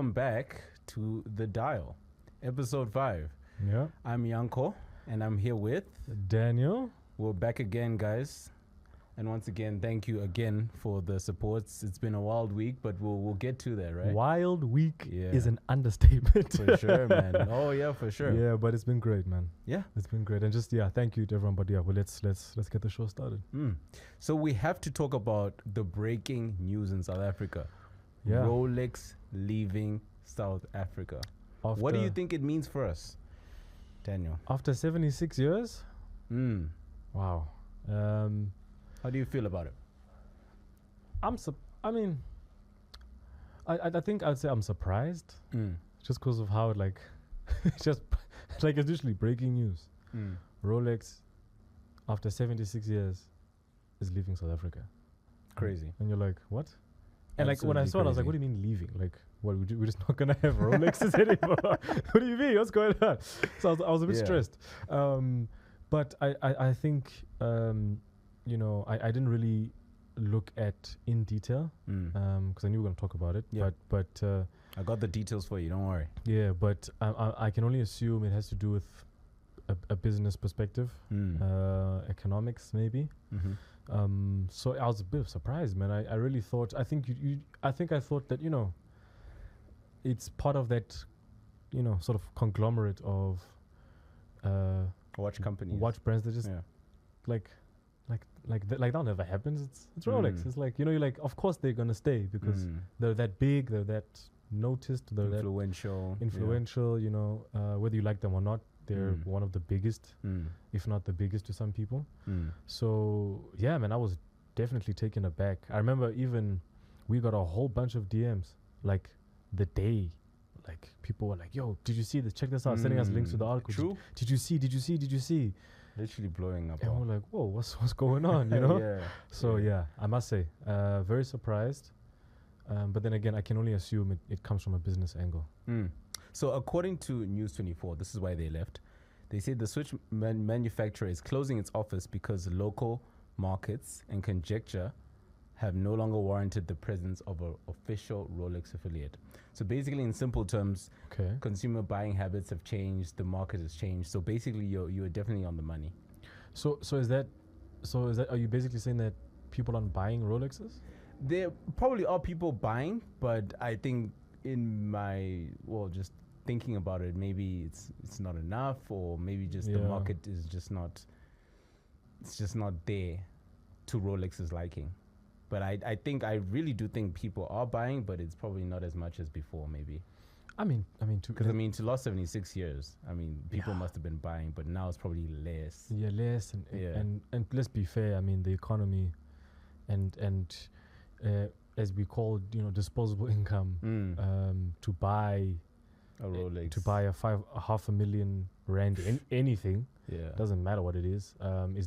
welcome back to The Dial, episode 5. Yeah. I'm Yanko, and I'm here with Daniel. We're back again, guys. And once again, thank you again for the supports. It's been a wild week, but we'll get to that, right? Wild week Yeah. is an understatement. For sure, man. Oh, yeah, for sure. Yeah, but it's been great, man. Yeah. It's been great. And just, thank you to everyone. But well, let's get the show started. So we have to talk about the breaking news in South Africa. Yeah. Rolex leaving South Africa. What do you think it means for us, Daniel? After 76 years? Wow. How do you feel about it? I think I'd say I'm surprised. Just because of how it's it's literally breaking news. Rolex, after 76 years, is leaving South Africa. Crazy. And you're like, what? And when I Absolutely saw it, I was like, crazy. what do you mean leaving? Like, what, we're just not going to have Rolexes anymore? What do you mean? What's going on? So I was a bit stressed. But I think, I didn't really look at in detail because I knew we were going to talk about it. Yeah. But I got the details for you, don't worry. yeah, but I can only assume it has to do with a business perspective, economics maybe. So I was a bit surprised, man. I really thought, I thought that, it's part of that, sort of conglomerate of Watch companies. watch brands that just that'll never happens. It's Rolex. It's like, you're like, of course they're gonna stay because they're that big, they're that noticed, they're influential. that influential, whether you like them or not, they're one of the biggest, if not the biggest to some people. So yeah, man, I was definitely taken aback. I remember even we got a whole bunch of DMs like the day, like people were like, "Yo, did you see this? Check this out!" Sending us links to the article. True. Did you see? Literally blowing up. And we're like, "Whoa, what's going on?" You know. Yeah. So yeah, I must say, very surprised. But then again, I can only assume it comes from a business angle. So according to News 24, this is why they left. They say the Switch manufacturer is closing its office because local markets and conjecture have no longer warranted the presence of an official Rolex affiliate. So basically, in simple terms, Okay. consumer buying habits have changed, the market has changed. So basically, you're definitely on the money. So is that? Are you basically saying that people aren't buying Rolexes? There probably are people buying, but I think just thinking about it, maybe it's not enough, or maybe just the Yeah. market is just not there to Rolex's liking. But I really do think people are buying, but it's probably not as much as before, maybe. Because to last 76 years, people must have been buying, but now it's probably less. Yeah, less and let's be fair. The economy, and as we call, disposable income, to buy A Rolex. to buy a half a million rand anything, Yeah. doesn't matter what it is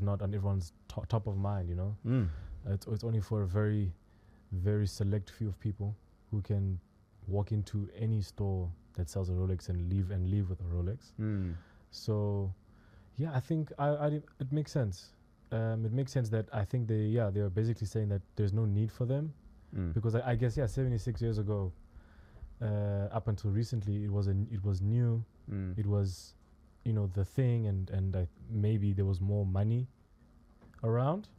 not on everyone's top of mind. It's only for a very, very select few of people who can walk into any store that sells a Rolex and leave with a Rolex. So, yeah, I think it makes sense. It makes sense that I think they're basically saying that there's no need for them because I guess 76 years ago, up until recently, it was new. It was, the thing, and maybe there was more money around.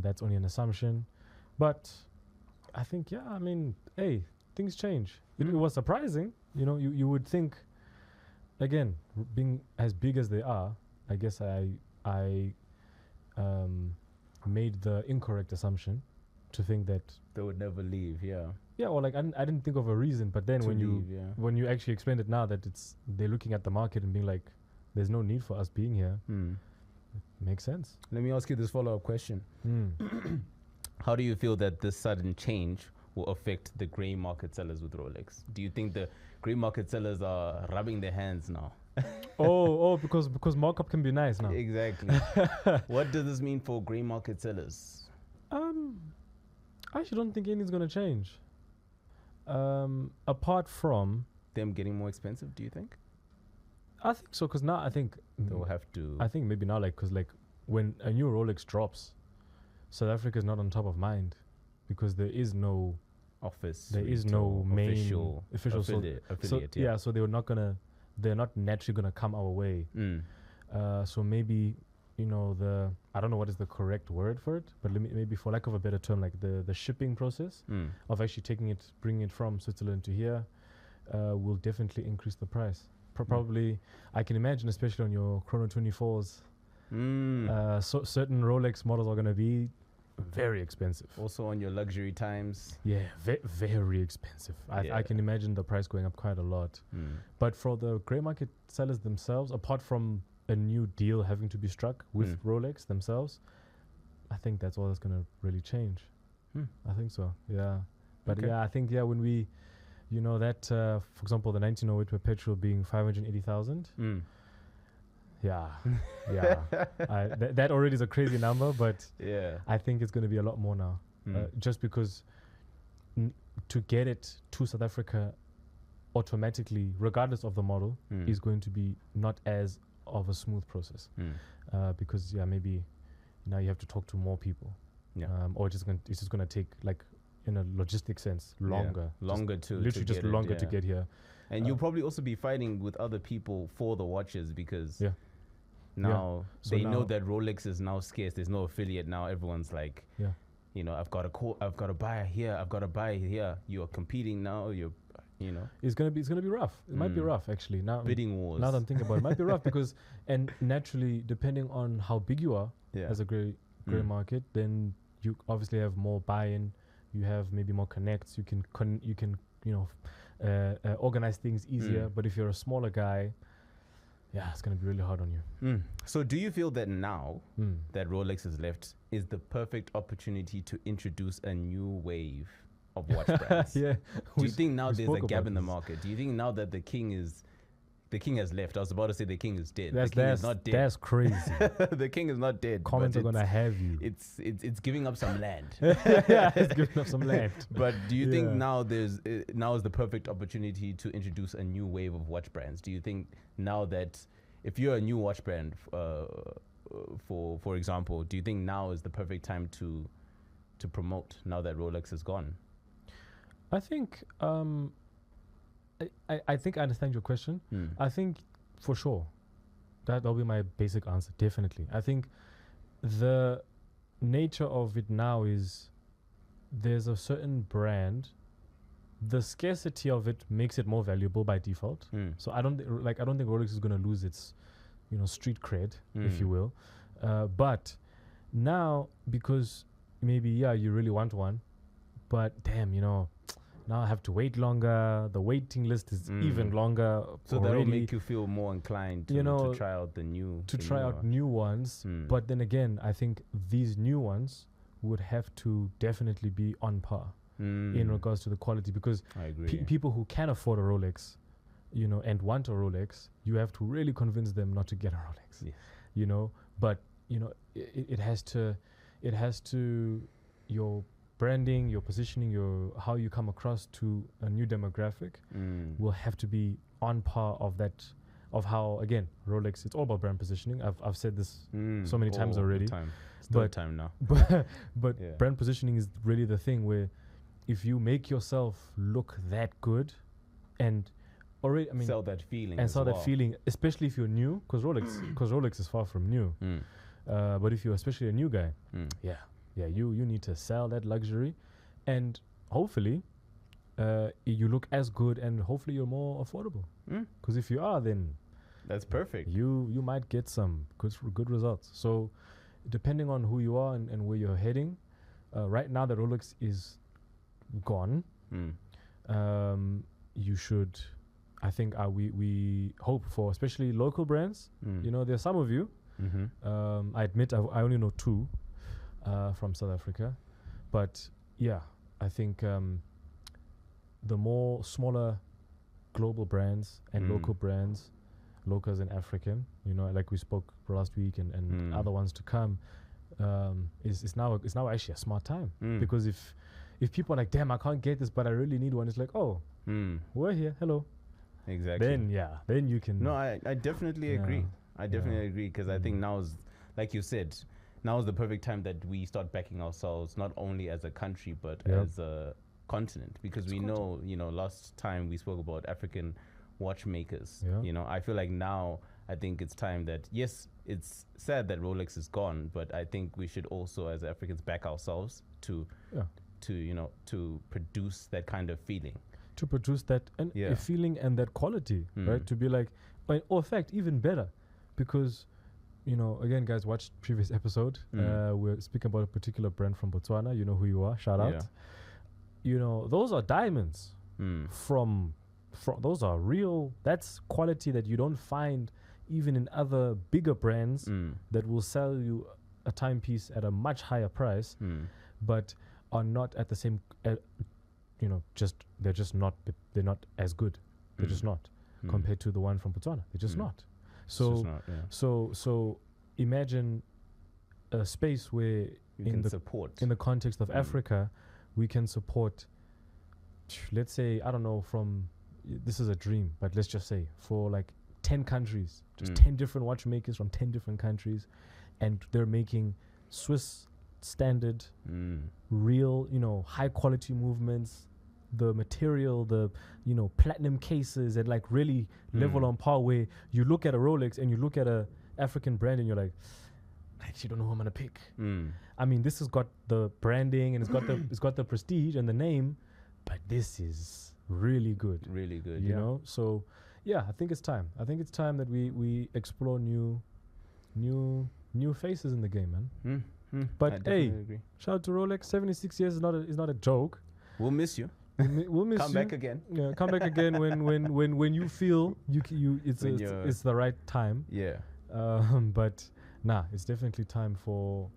That's only an assumption, but I think hey, things change. It was surprising. You would think, again, being as big as they are, I guess I made the incorrect assumption to think that They would never leave, yeah. yeah, or like I didn't think of a reason, but then To when leave, yeah. when you actually explained it now that they're looking at the market and being like, there's no need for us being here, makes sense. Let me ask you this follow-up question. How do you feel that this sudden change will affect the grey market sellers with Rolex? Do you think the grey market sellers are rubbing their hands now? because markup can be nice now. Exactly. What does this mean for grey market sellers? I actually don't think anything's gonna change. Apart from Them getting more expensive, do you think? I think so, because now I think They'll have to... I think maybe now, because when a new Rolex drops, South Africa is not on top of mind because there is no office. There is retail, no main official affiliate. affiliate. So they're not naturally gonna come our way. So maybe, I don't know what is the correct word for it, but maybe for lack of a better term, like the shipping process of actually bringing it from Switzerland to here, will definitely increase the price. Probably, I can imagine, especially on your Chrono 24s, so certain Rolex models are gonna be very expensive. Also on your luxury times. Yeah, very expensive. I can imagine the price going up quite a lot. But for the grey market sellers themselves, apart from a new deal having to be struck with Rolex themselves, I think that's all that's going to really change. I think so, yeah. But Okay. yeah, I think, when we, that, for example, the 1908 perpetual being 580,000. Yeah, yeah. That already is a crazy number, but Yeah. I think it's going to be a lot more now. Just because to get it to South Africa automatically, regardless of the model, is going to be not as of a smooth process. Because maybe now you have to talk to more people. Yeah. Or it's just gonna take, like, in a logistic sense, longer. Longer to literally just get it, longer to get here. And you'll probably also be fighting with other people for the watches because now So they know now- that Rolex is now scarce. There's no affiliate now. Everyone's like, I've got to buy here. I've got to buy here. You are competing now. It's gonna be rough. It might be rough, actually. Now Bidding wars. Now that I'm thinking about it, it might be rough because, and naturally, depending on how big you are as a grey market, then you obviously have more buy-in. You have maybe more connects. You can organize things easier. But if you're a smaller guy, it's gonna be really hard on you. So do you feel that now that Rolex has left is the perfect opportunity to introduce a new wave of watch brands? Yeah. Do you think now there's a spoke gap about in the this. market? Do you think now that the king has left? I was about to say the king is dead. That's the king is not dead. That's crazy. The king is not dead. Comments but are gonna have you. It's giving up some land. It's giving up some land. But do you think now now is the perfect opportunity to introduce a new wave of watch brands? Do you think now that if you're a new watch brand, for example, do you think now is the perfect time to promote now that Rolex is gone? I think I think I understand your question. I think for sure that'll be my basic answer. Definitely. I think the nature of it now is there's a certain brand. The scarcity of it makes it more valuable by default. So I don't think Rolex is going to lose its, street cred, if you will. But now, because maybe you really want one, but damn, now I have to wait longer. The waiting list is even longer. So already. that'll make you feel more inclined to try out new ones. But then again, I think these new ones would have to definitely be on par in regards to the quality, because I agree. People who can afford a Rolex, and want a Rolex, you have to really convince them not to get a Rolex. Yes. But it has to your branding, your positioning, how you come across to a new demographic will have to be on par of how, again, Rolex, it's all about brand positioning. I've said this so many times already. It's third time now. But brand positioning is really the thing where if you make yourself look that good and already, sell that feeling that feeling, especially if you're new, because Rolex is far from new. But if you're especially a new guy, you need to sell that luxury, and hopefully you look as good, and hopefully you're more affordable. Because if you are, then that's perfect. You might get some good results. So depending on who you are and where you're heading, right now the Rolex is gone. You should, I think, we hope for, especially local brands. There's some of you. I admit I only know 2 from South Africa, but I think the more smaller global brands and local brands, locals and African, like we spoke last week, and other ones to come, is now actually a smart time, because if people are like, damn, I can't get this, but I really need one, it's like, oh, we're here, hello. Exactly. Then you can. No, I definitely agree. I definitely agree, because I think now is, like you said, now is the perfect time that we start backing ourselves, not only as a country, but continent, because we know, last time we spoke about African watchmakers. Yeah. I feel like now I think it's time that, yes, it's sad that Rolex is gone, but I think we should also, as Africans, back ourselves to produce that kind of feeling. To produce that a feeling and that quality, right? To be like, or in fact, even better, because, again, guys, watch previous episode. We're speaking about a particular brand from Botswana. You know who you are. Shout out. Those are diamonds from those are real. That's quality that you don't find even in other bigger brands that will sell you a timepiece at a much higher price, but are not at the same. They're not as good. They're just not compared to the one from Botswana. They're just not. So imagine a space where in the context of Africa, we can support, let's say, I don't know, this is a dream, but let's just say for like 10 countries, just 10 different watchmakers from 10 different countries, and they're making Swiss standard, real, high quality movements, the material, the platinum cases, and like really level on par, where you look at a Rolex and you look at a African brand and you're like, I actually don't know who I'm gonna pick. I mean, this has got the branding and it's got the prestige and the name, but this is really good, you know. So yeah, I think it's time that we explore new faces in the game, man. But hey, shout out to Rolex. 76 years is not a joke. We'll miss you. We'll miss come you. back again. Yeah, come back again when you feel it's the right time. Yeah. But it's definitely time for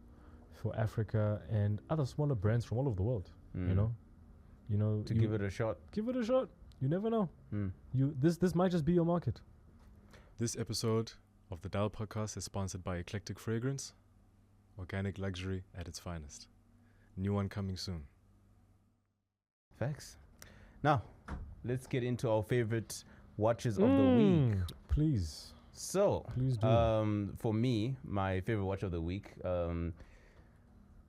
Africa and other smaller brands from all over the world. To give it a shot. Give it a shot. You never know. This might just be your market. This episode of the Dial Podcast is sponsored by Eclectic Fragrance, organic luxury at its finest. New one coming soon. Facts. Now, let's get into our favorite watches of the week. Please. So, please do. For me, my favorite watch of the week,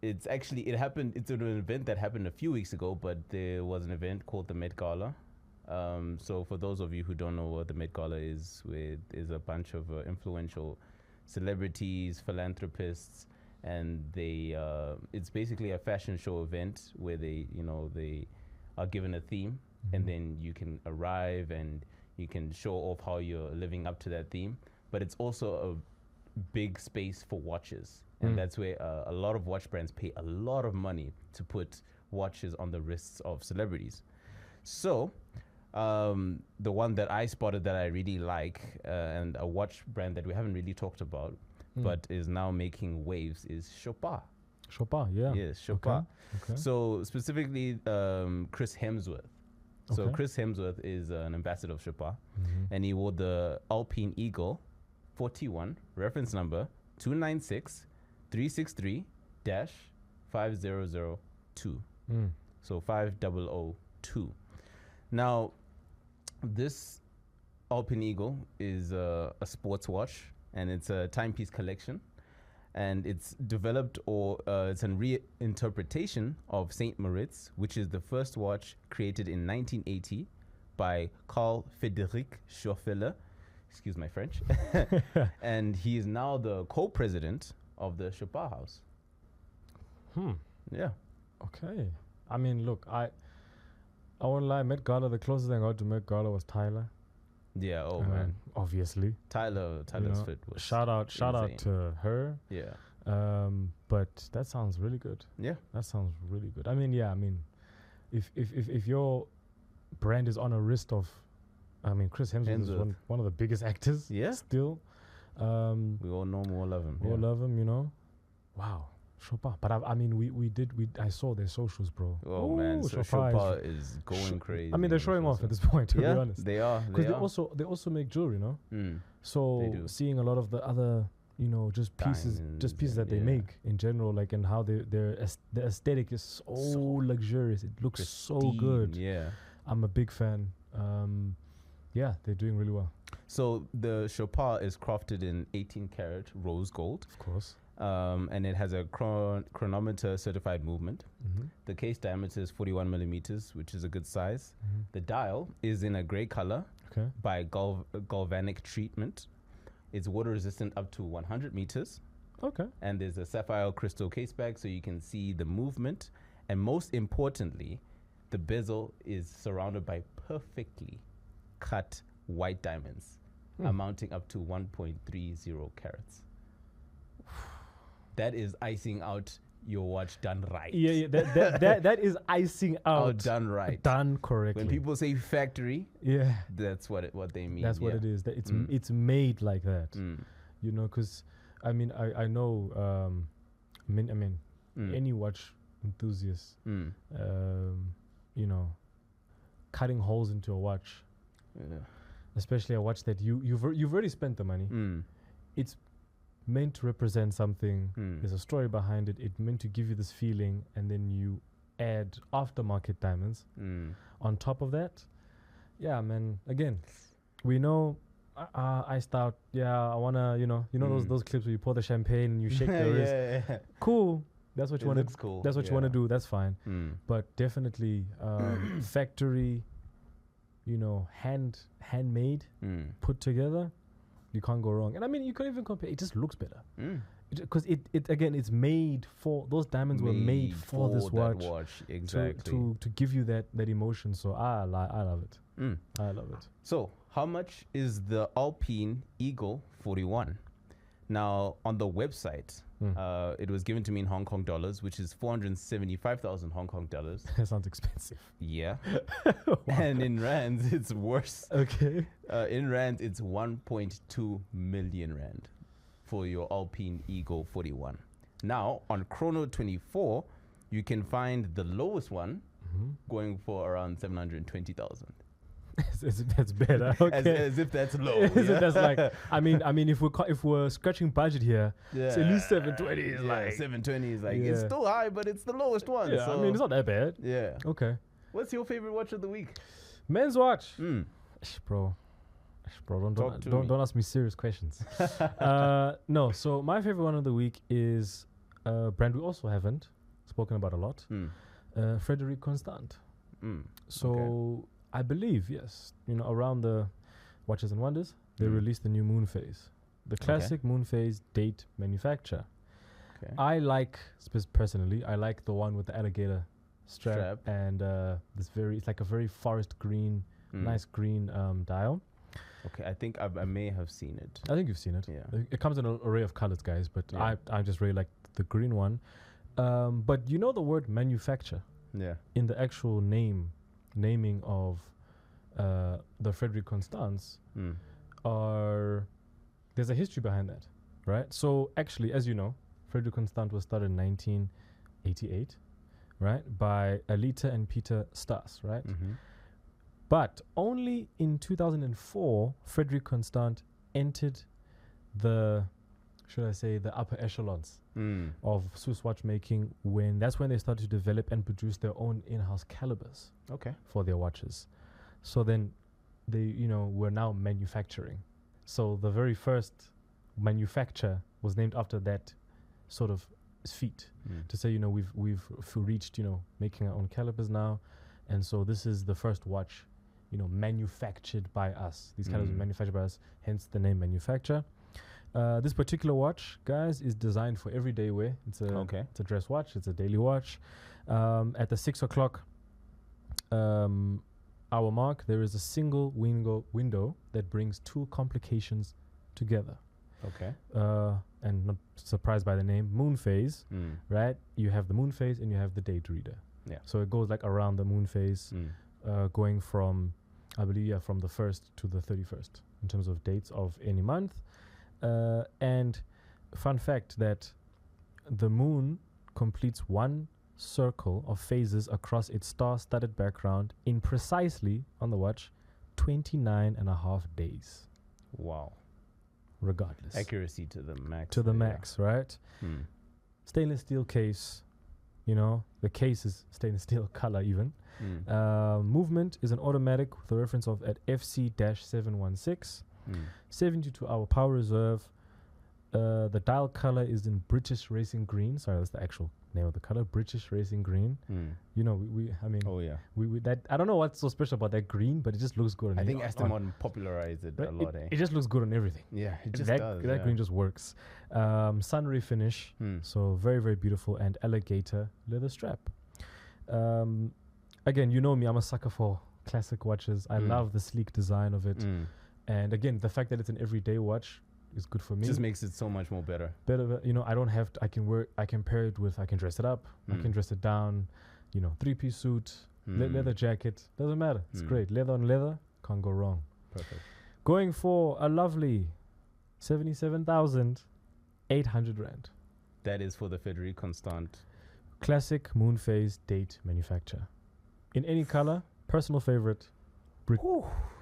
it's an event that happened a few weeks ago, but there was an event called the Met Gala. So for those of you who don't know what the Met Gala is, is a bunch of influential celebrities, philanthropists, and it's basically a fashion show event where they are given a theme, and then you can arrive and you can show off how you're living up to that theme. But it's also a big space for watches, and that's where a lot of watch brands pay a lot of money to put watches on the wrists of celebrities. So the one that I spotted that I really like, and a watch brand that we haven't really talked about, but is now making waves, is Chopin. Chopin, yeah. Yes, Chopin. Okay. So specifically, Chris Hemsworth. So Chris Hemsworth is an ambassador of Chopin, and he wore the Alpine Eagle 41, reference number 296-363-5002. So 5002. Now, this Alpine Eagle is a sports watch, and it's a timepiece collection, and it's developed it's a reinterpretation of Saint Moritz, which is the first watch created in 1980 by Carl Friedrich Schoeffeler. Excuse my French. And he is now the co-president of the Chopin House. Yeah. Okay. I mean, look, I won't lie, Met Gala, the closest thing I got to Met Gala was Tyler. Yeah, man. Obviously. Tyler's fit was shout out to her. Yeah. But that sounds really good. Yeah. That sounds really good. I mean, if your brand is on a wrist of, Chris Hemsworth is one of the biggest actors. Yeah. Still. We all know him, we all love him. We all love him, Wow. Chopin. But I saw their socials, bro. Oh, man. So Chopin is going crazy. I mean, they're showing off at this point, to be honest. They are. Because they also make jewelry, So seeing a lot of the other, just pieces that they make in general, like, and how the aesthetic is so luxurious. It looks so good. Yeah. I'm a big fan. Yeah, they're doing really well. So the Chopard is crafted in 18 karat rose gold, Of course. and it has a chronometer certified movement. Mm-hmm. The case diameter is 41 millimeters, which is a good size. Mm-hmm. The dial is in a gray color Okay. by galvanic treatment. It's water resistant up to 100 meters. Okay. And there's a sapphire crystal case back so you can see the movement. And most importantly, the bezel is surrounded by perfectly cut white diamonds amounting up to 1.30 carats. That is icing out your watch done right. Yeah. That is icing out. Done right. Done correctly. When people say factory, yeah, that's what they mean. that's what it is. That it's made like that. You know, because I mean, I know. Any watch enthusiast, you know, cutting holes into a watch, especially a watch that you've already spent the money. It's meant to represent something. There's a story behind it. It's meant to give you this feeling, and then you add aftermarket diamonds on top of that. Yeah, man. Again, we know. Iced out. Yeah, I wanna. You know those clips where you pour the champagne and you shake the wrist. Yeah. Cool. That's what you want to. Cool. That's what you want to do. That's fine. But definitely factory. You know, handmade, put together. You can't go wrong. And I mean, you can't even compare. It just looks better. Because it again, it's made for those diamonds were made for this watch. Exactly. To give you that emotion. So I love it. I love it. So how much is the Alpine Eagle 41? Now on the website, it was given to me in Hong Kong dollars, which is 475,000 Hong Kong dollars. That sounds expensive. Yeah. And in rands, it's worse. Okay. In rands, it's 1.2 million rand for your Alpine Eagle 41. Now, on Chrono 24, you can find the lowest one going for around 720,000. As if that's better. Okay. As if that's low. As if that's like, I mean, if we're scratching budget here, yeah. so at least 720 is like 720 is like it's still high, but it's the lowest one. Yeah, so I mean, it's not that bad. Yeah. Okay. What's your favorite watch of the week? Men's watch. Bro, don't ask me serious questions. No, so my favorite one of the week is a brand we also haven't spoken about a lot. Frederic Constant. So. Okay. I believe, yes. You know, around the Watches and Wonders, they released the new moon phase. The classic moon phase date manufacture. Okay. I like, personally, I like the one with the alligator strap. And it's like a very forest green, nice green dial. Okay, I think I may have seen it. I think you've seen it. Yeah. It comes in an array of colors, guys, but I just really like the green one. But you know the word manufacture? Yeah. In the actual naming of the Frederic Constance there's a history behind that, right? So actually, as you know, Frederic Constant was started in 1988, right, by Alita and Peter Stas, right? But only in 2004, Frederic Constant entered the upper echelons of Swiss watchmaking. That's when they started to develop and produce their own in-house calibers for their watches. So then they, were now manufacturing. So the very first manufacture was named after that sort of feat to say, we've reached, making our own calibers now. And so this is the first watch, manufactured by us. These calibers were manufactured by us, hence the name manufacture. This particular watch, guys, is designed for everyday wear. It's a dress watch. It's a daily watch. At the 6 o'clock hour mark, there is a single window that brings two complications together. Okay. And not surprised by the name, moon phase, right? You have the moon phase and you have the date reader. Yeah. So it goes like around the moon phase, going from, I believe, from the 1st to the 31st in terms of dates of any month. And fun fact that the moon completes one circle of phases across its star-studded background in precisely, on the watch, 29.5 days. Wow. Regardless. Accuracy to the max. To the max, right? Stainless steel case, You know, the case is stainless steel color even. Movement is an automatic with a reference of at FC-716. 72-hour power reserve. The dial color is in British Racing Green. Sorry, that's the actual name of the color, British Racing Green. You know, I mean, we that I don't know what's so special about that green, but it just looks good. I think Aston Martin popularized it a lot. It just looks good on everything. Yeah, it just that does. That green just works. Sunray finish, so very, very beautiful, and alligator leather strap. Again, you know me, I'm a sucker for classic watches. I love the sleek design of it, and again, the fact that it's an everyday watch is good for me. Just makes it so much more better. You know, I don't have to, I can pair it with, I can dress it up, I can dress it down, you know, 3-piece suit, leather jacket, doesn't matter. It's great. Leather on leather, can't go wrong. Perfect. Going for a lovely 77,800 rand. That is for the Frederic Constant. Classic moon phase date manufacture. In any color, personal favorite.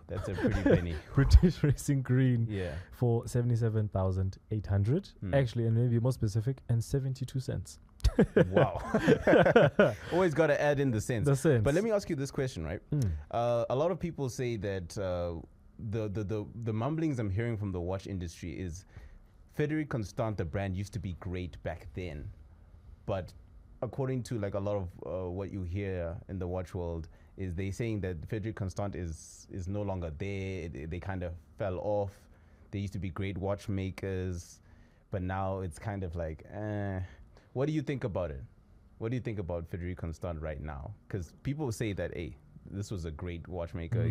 That's a pretty penny. British Racing Green. Yeah. For 77,800. Actually, and maybe more specific, and 72 cents. Wow. Always got to add in the cents. But let me ask you this question, right? A lot of people say that the mumblings I'm hearing from the watch industry is Frederic Constant, the brand, used to be great back then. But according to like a lot of what you hear in the watch world, is they saying that Frederic Constant is no longer there. They kind of fell off. They used to be great watchmakers, but now it's kind of like, what do you think about it? What do you think about Frederic Constant right now? Because people say that, hey, this was a great watchmaker.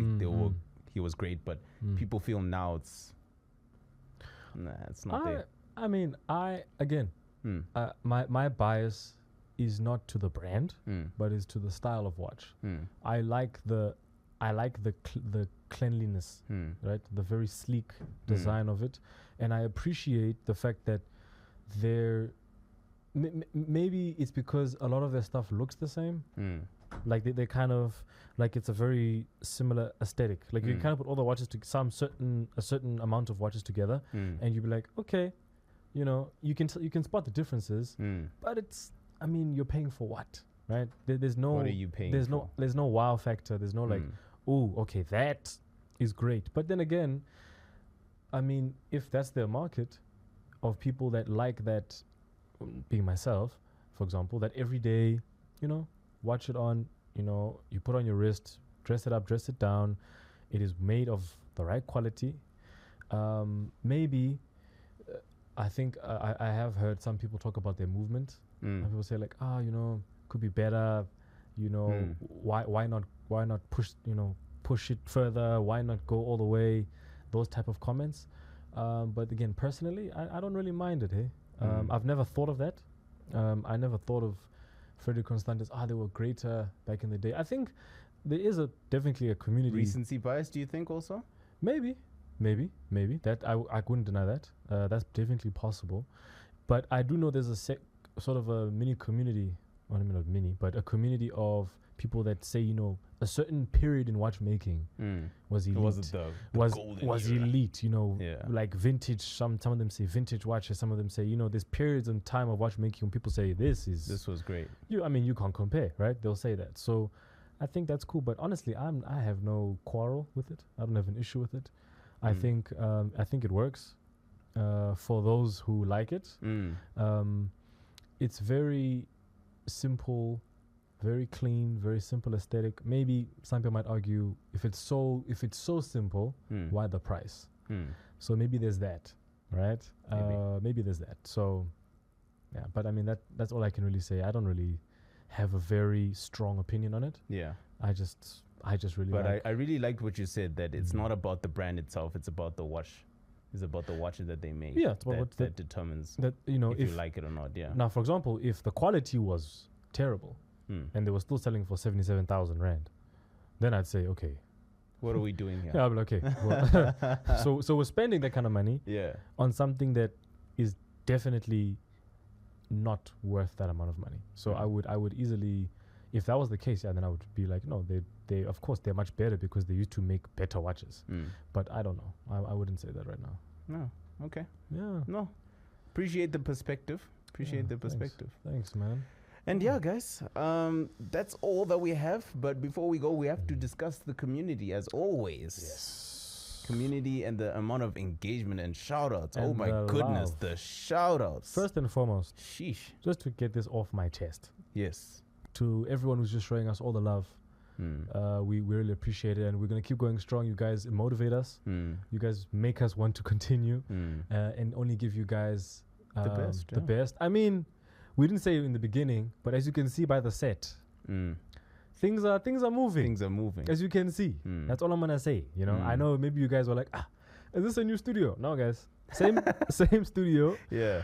He was great, but people feel now it's not there. I mean, my bias is not to the brand, but is to the style of watch. I like the cleanliness, right? The very sleek design of it, and I appreciate the fact that maybe it's because a lot of their stuff looks the same. Like they kind of like it's a very similar aesthetic. Like you kind of put all the watches to a certain amount of watches together, and you'd be like, okay, you know, you can spot the differences, but it's. I mean, you're paying for what, right? There's no. What are you paying for? There's no wow factor. There's no like, oh, okay, that is great. But then again, I mean, if that's their market of people that like that, being myself, for example, that every day, you know, watch it on, you know, you put on your wrist, dress it up, dress it down. It is made of the right quality. Maybe, I think I have heard some people talk about their movement. And people say like, you know, could be better, you know, why not push it further? Why not go all the way? Those type of comments. But again, personally, I don't really mind it. I've never thought of that. I never thought of Frederic Constant as they were greater back in the day. I think there is definitely a community recency bias. Do you think also? Maybe that I wouldn't deny that. That's definitely possible. But I do know there's a sort of a mini community, well, I mean not mini, but a community of people that say, you know, a certain period in watchmaking was elite. Was elite, you know, like vintage. Some of them say vintage watches. Some of them say, you know, there's periods in time of watchmaking when people say this was great. I mean, you can't compare, right? They'll say that. So I think that's cool. But honestly, I have no quarrel with it. I don't have an issue with it. I think it works for those who like it. It's very simple, very clean, very simple aesthetic. Maybe some people might argue if it's so simple, why the price? So maybe there's that, right? Maybe there's that. So yeah, but I mean that's all I can really say. I don't really have a very strong opinion on it. Yeah. I just really. But I really liked what you said, that it's not about the brand itself. It's about the watch. It's about the watches that they make. Yeah, it's about that determines that, you know, if you like it or not. Yeah. Now, for example, if the quality was terrible and they were still selling for 77,000 rand, then I'd say, okay, what are we doing here? Yeah, I'd be like, okay. Well so we're spending that kind of money on something that is definitely not worth that amount of money. So I would easily, if that was the case, then I would be like, no, they of course they're much better because they used to make better watches. But I don't know. I wouldn't say that right now. No. Okay. Yeah. No. Appreciate the perspective. Thanks, man. And yeah, guys, that's all that we have. But before we go, we have to discuss the community as always. Yes. Community and the amount of engagement and shout outs. Oh And my the goodness, love. the shout outs. First and foremost, Sheesh. just to get this off my chest, Yes. to everyone who's just showing us all the love, we really appreciate it, and we're gonna keep going strong. You guys motivate us. You guys make us want to continue, and only give you guys The best, The yeah. best. I mean, we didn't say it in the beginning, but as you can see by the set, things are moving. Things are moving. As you can see, that's all I'm gonna say. You know, I know maybe you guys were like, is this a new studio? No, guys, same studio. Yeah.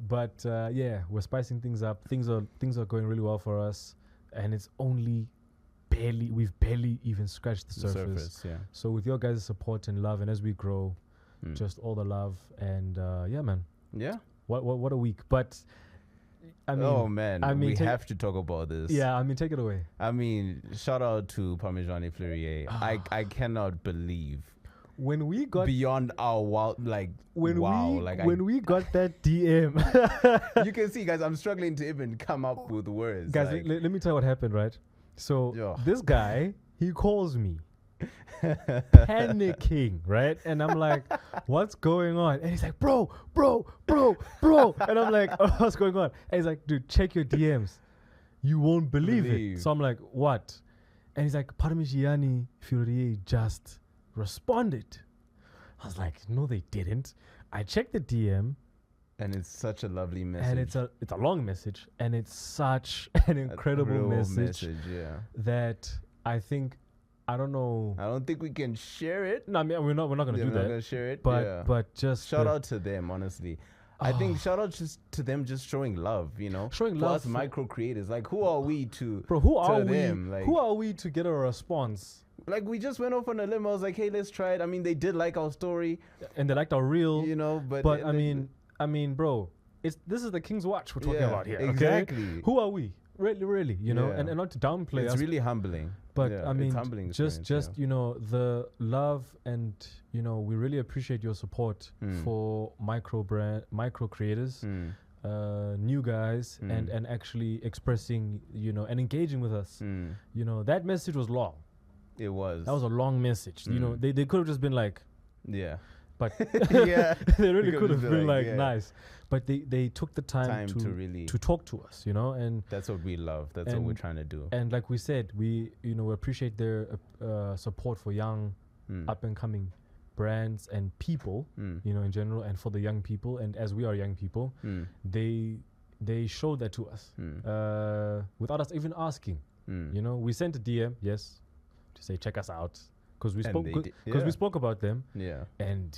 But yeah, we're spicing things up. Things are going really well for us, and it's only we've barely even scratched the surface. Yeah. So with your guys' support and love, and as we grow, just all the love, and yeah, man. Yeah. What a week. But I mean, oh man, I mean, we have to talk about this. Yeah, I mean, take it away. I mean, shout out to Parmigiani Fleurier. I cannot believe when we got beyond our wild, like when we got that DM. You can see, guys, I'm struggling to even come up with words. Guys, like, let me tell you what happened, right? So Yeah. this guy, he calls me panicking, right? And I'm like, what's going on? And he's like, bro. And I'm like, oh, what's going on? And he's like, dude, check your DMs. You won't believe it. So I'm like, what? And he's like, Parmigiani Fleurier just responded. I was like, no, they didn't. I checked the DM. and it's such a lovely message. And it's a long message, and it's such an incredible real message yeah. that I think, I don't know. I don't think we can share it. No, I mean, we're not gonna do We're not that. gonna share it. But yeah. but just shout out to them, honestly. I think shout out just to them just showing love, you know. Showing for love us micro creators. Like, who are we to bro, who to are we? them? Like, Who are we to get a response? like, we just went off on a limb. I was like, hey, let's try it. I mean, they did like our story, And they liked our reel. you know, but I mean, bro, this is the King's Watch we're talking Yeah, about here. Okay? exactly. Who are we? Really, you know, Yeah. and not to downplay it's us, really humbling. but Yeah, I mean, it's humbling just experience, you know, the love, and you know, we really appreciate your support Mm. for micro creators, new guys, and actually expressing, you know, and engaging with us. You know, that message was long. It was. That was a long message. You know, they could have just been like, yeah. but Yeah. they really They could have been like yeah. nice, but they took the time to really. to talk to us, you know, and That's what we love. That's what we're trying to do. and like we said, we appreciate their support for young up and coming brands and people, you know, in general, and for the young people, and as we are young people, they showed that to us without us even asking. You know, we sent a DM, yes, to say check us out, because we And spoke they did, because yeah. we spoke about them, Yeah. and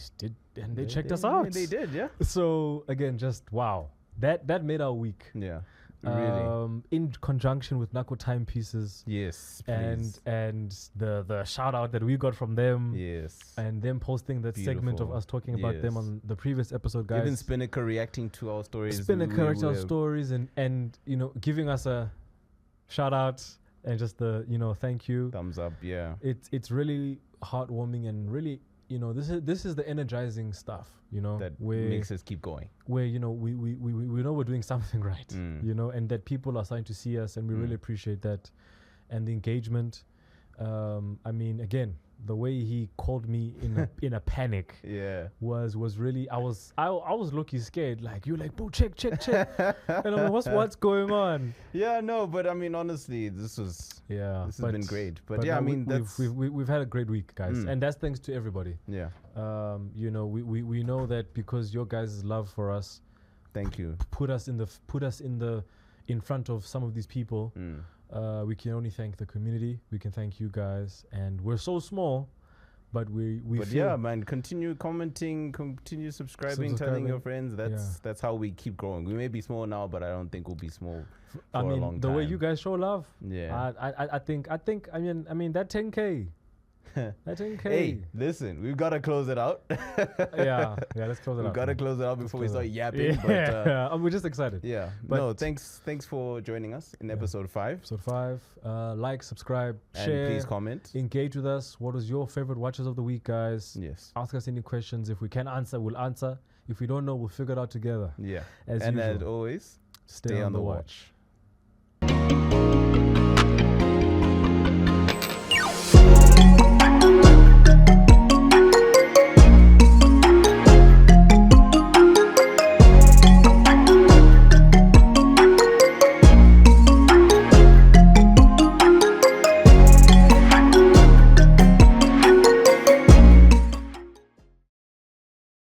they checked us out. They did, yeah. So again, just wow, that made our week. Yeah. Really. In conjunction with Nako Timepieces, Yes. and Please. the shout out that we got from them, Yes. and them posting that segment of Beautiful. us talking about them Yes. on the previous episode, guys. Even Spinnaker reacting to our stories. Spinnaker correct our were- stories, and you know, giving us a shout out and just the, you know, thank you. Thumbs up, yeah. It's really heartwarming, and really, you know, this is the energizing stuff, you know, That where makes us keep going. where, you know, we know we're doing something right, you know, and that people are starting to see us, and we really appreciate that, and the engagement. I mean, again, the way he called me in a panic Yeah. was really, I was low-key scared, like, you're like, bro, check and I'm like, what's going on? Yeah, no, but I mean, honestly, this has been great. But yeah, no, I mean, that's we've had a great week, guys, Mm. and that's thanks to everybody. yeah. You know, we know that because your guys' love for us Thank you. put us in front of some of these people. We can only thank the community. We can thank you guys, and we're so small, but we But feel, yeah, man, continue commenting, continue subscribing, telling your friends. That's how we keep growing. We may be small now, but I don't think we'll be small for I a mean, long the time. way you guys show love, Yeah. I think I mean that 10K. That 10K. Hey, listen, we've got to close it out. yeah, let's close it out. We've got to man. close it out before we close start it yapping. Yeah, But we're just excited. yeah, But- no, thanks for joining us in episode 5. Episode 5. Like, subscribe, And share, please comment. engage with us. What was your favorite watches of the week, guys? Yes. Ask us any questions. If we can answer, we'll answer. If we don't know, we'll figure it out together. Yeah. As and usual. as always, Stay on the watch. Bye.